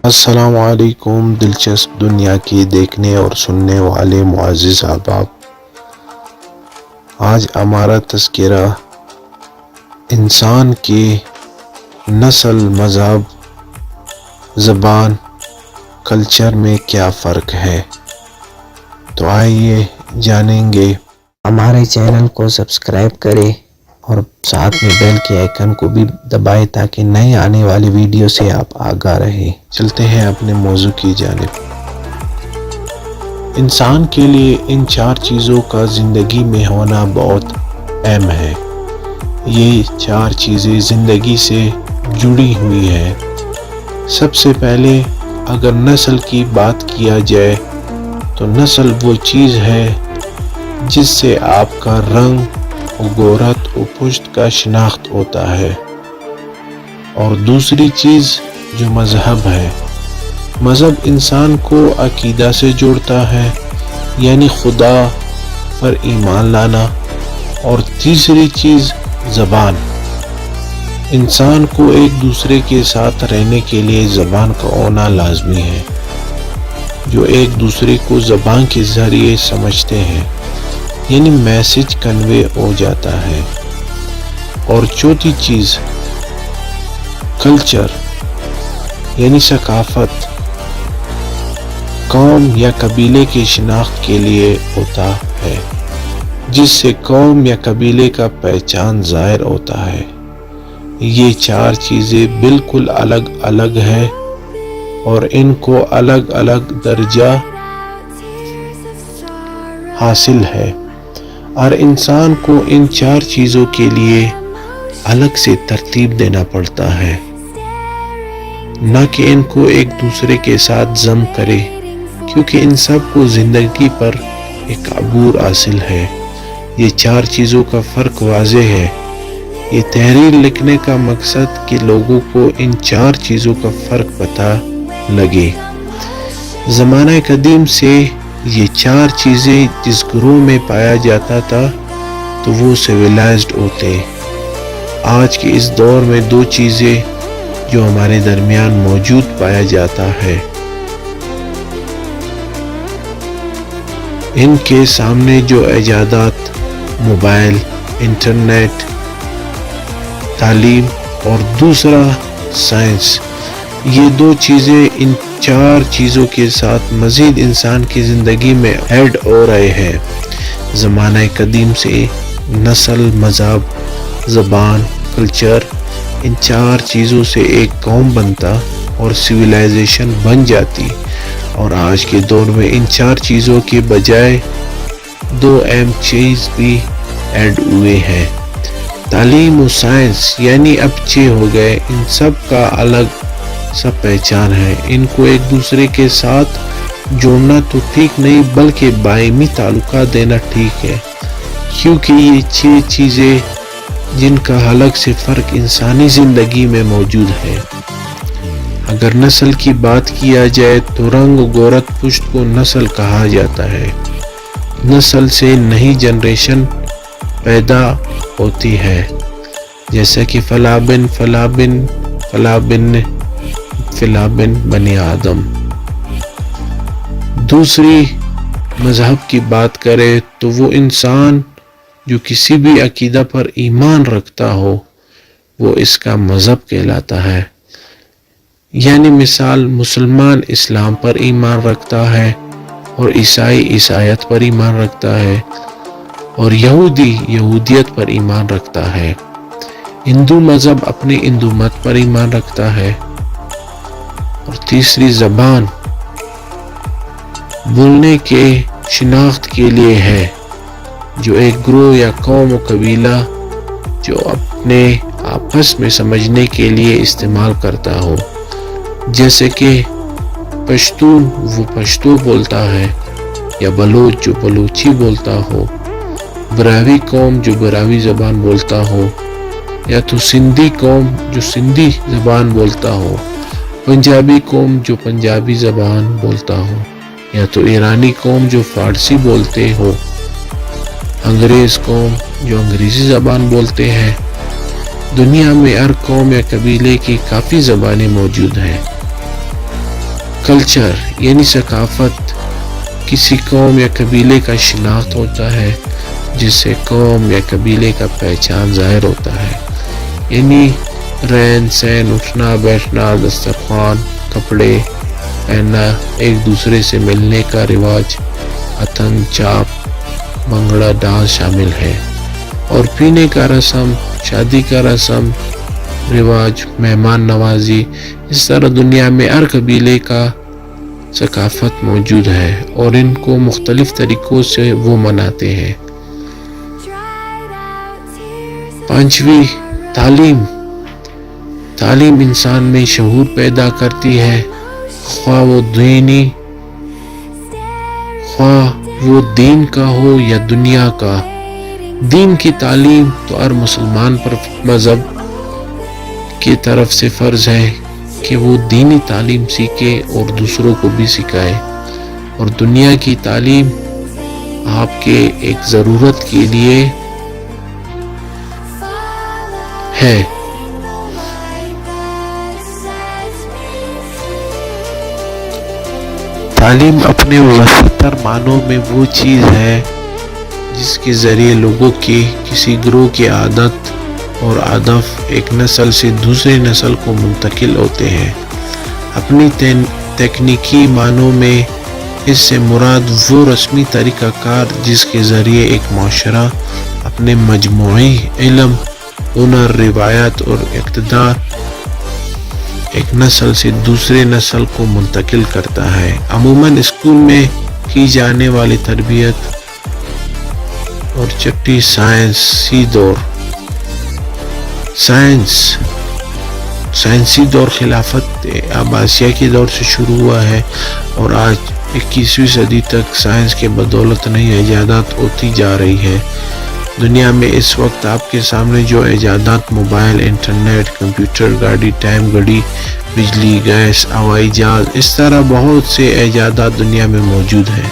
السلام علیکم دلچسپ دنیا کی دیکھنے اور سننے والے معزز احباب، آج ہمارا تذکرہ انسان کی نسل، مذہب، زبان، کلچر میں کیا فرق ہے، تو آئیے جانیں گے۔ ہمارے چینل کو سبسکرائب کریں اور ساتھ میں بیل کے آئیکن کو بھی دبائیں تاکہ نئے آنے والی ویڈیو سے آپ آگاہ رہیں۔ چلتے ہیں اپنے موضوع کی جانب۔ انسان کے لیے ان 4 چیزوں کا زندگی میں ہونا بہت اہم ہے۔ یہ 4 چیزیں زندگی سے جڑی ہوئی ہیں۔ سب سے پہلے اگر نسل کی بات کیا جائے تو نسل وہ چیز ہے جس سے آپ کا رنگ، گورت و پشت کا شناخت ہوتا ہے۔ اور دوسری چیز جو مذہب ہے، مذہب انسان کو عقیدہ سے جوڑتا ہے، یعنی خدا پر ایمان لانا۔ اور تیسری چیز زبان، انسان کو ایک دوسرے کے ساتھ رہنے کے لیے زبان کا ہونا لازمی ہے، جو ایک دوسرے کو زبان کے ذریعے سمجھتے ہیں، یعنی میسج کنوے ہو جاتا ہے۔ اور چوتھی چیز کلچر، یعنی ثقافت، قوم یا قبیلے کی شناخت کے لیے ہوتا ہے، جس سے قوم یا قبیلے کا پہچان ظاہر ہوتا ہے۔ یہ 4 چیزیں بالکل الگ الگ ہیں اور ان کو الگ الگ درجہ حاصل ہے۔ اور انسان کو ان 4 چیزوں کے لیے الگ سے ترتیب دینا پڑتا ہے، نہ کہ ان کو ایک دوسرے کے ساتھ ضم کرے، کیونکہ ان سب کو زندگی پر ایک عبور حاصل ہے۔ یہ 4 چیزوں کا فرق واضح ہے۔ یہ تحریر لکھنے کا مقصد کہ لوگوں کو ان 4 چیزوں کا فرق پتہ لگے۔ زمانہ قدیم سے یہ 4 چیزیں جس گروہ میں پایا جاتا تھا تو وہ سویلائزڈ ہوتے۔ آج کے اس دور میں 2 چیزیں جو ہمارے درمیان موجود پایا جاتا ہے، ان کے سامنے جو ایجادات، موبائل، انٹرنیٹ، تعلیم اور دوسرا سائنس، یہ 2 چیزیں ان 4 چیزوں کے ساتھ مزید انسان کی زندگی میں ایڈ ہو رہے ہیں۔ زمانہ قدیم سے نسل، مذہب، زبان، کلچر، ان 4 چیزوں سے ایک قوم بنتا اور سویلائزیشن بن جاتی، اور آج کے دور میں ان 4 چیزوں کے بجائے 2 اہم چیز بھی ایڈ ہوئے ہیں۔ تعلیم و سائنس، یعنی اب 6 ہو گئے۔ ان سب کا الگ سب پہچان ہے۔ ان کو ایک دوسرے کے ساتھ جوڑنا تو ٹھیک نہیں، بلکہ باہمی تعلقات دینا ٹھیک ہے، کیونکہ یہ 6 چیزیں جن کا الگ سے فرق انسانی زندگی میں موجود ہے۔ اگر نسل کی بات کیا جائے تو رنگ، گورت، پشت کو نسل کہا جاتا ہے۔ نسل سے نئی جنریشن پیدا ہوتی ہے، جیسا کہ فلاں بن فلاں بن فلاں بن فلاں بن بنی آدم۔ دوسری مذہب کی بات کرے تو وہ انسان جو کسی بھی عقیدہ پر ایمان رکھتا ہو وہ اس کا مذہب کہلاتا ہے۔ یعنی مثال، مسلمان اسلام پر ایمان رکھتا ہے اور عیسائی عیسائیت پر ایمان رکھتا ہے اور یہودی یہودیت پر ایمان رکھتا ہے۔ ہندو مذہب اپنے ہندو مت پر ایمان رکھتا ہے۔ اور تیسری زبان بولنے کے شناخت کے لیے ہے، جو ایک گروہ یا قوم و قبیلہ جو اپنے آپس میں سمجھنے کے لیے استعمال کرتا ہو، جیسے کہ پشتون وہ پشتو بولتا ہے، یا بلوچ جو بلوچی بولتا ہو، براوی قوم جو براوی زبان بولتا ہو، یا تو سندھی قوم جو سندھی زبان بولتا ہو، پنجابی قوم جو پنجابی زبان بولتا ہو، یا تو ایرانی قوم جو فارسی بولتے ہو، انگریز قوم جو انگریزی زبان بولتے ہیں۔ دنیا میں ہر قوم یا قبیلے کی کافی زبانیں موجود ہیں۔ کلچر یعنی ثقافت کسی قوم یا قبیلے کا شناخت ہوتا ہے جس سے قوم یا قبیلے کا پہچان ظاہر ہوتا ہے، یعنی رہن سہن، اٹھنا بیٹھنا، دسترخوان، کپڑے پہننا، ایک دوسرے سے ملنے کا رواج، اتن چاپ منگڑا ڈانس شامل ہے، اور پینے کا رسم، شادی کا رسم رواج، مہمان نوازی۔ اس طرح دنیا میں ہر قبیلے کا ثقافت موجود ہے اور ان کو مختلف طریقوں سے وہ مناتے ہیں۔ پانچویں، تعلیم انسان میں شعور پیدا کرتی ہے، خواہ وہ دین کا ہو یا دنیا کا۔ دین کی تعلیم تو ہر مسلمان پر مذہب کی طرف سے فرض ہے کہ وہ دینی تعلیم سیکھے اور دوسروں کو بھی سکھائے، اور دنیا کی تعلیم آپ کے ایک ضرورت کے لیے ہے۔ تعلیم اپنے وسیع معنوں میں وہ چیز ہے جس کے ذریعے لوگوں کی کسی گروہ کی عادت اور ہدف ایک نسل سے دوسری نسل کو منتقل ہوتے ہیں۔ اپنی تکنیکی معنوں میں اس سے مراد وہ رسمی طریقہ کار جس کے ذریعے ایک معاشرہ اپنے مجموعی علم، ہنر، روایات اور اقتدار ایک نسل سے دوسرے نسل کو منتقل کرتا ہے۔ عموماً اسکول میں کی جانے والی تربیت اور چھٹی سائنسی دور خلافت عباسیہ کے دور سے شروع ہوا ہے اور آج 21ویں صدی تک سائنس کے بدولت نئی ایجادات ہوتی جا رہی ہے۔ دنیا میں اس وقت آپ کے سامنے جو ایجادات موبائل، انٹرنیٹ، کمپیوٹر، گاڑی، ٹائم گھڑی، بجلی، گیس، ہوائی جہاز، اس طرح بہت سے ایجادات دنیا میں موجود ہیں۔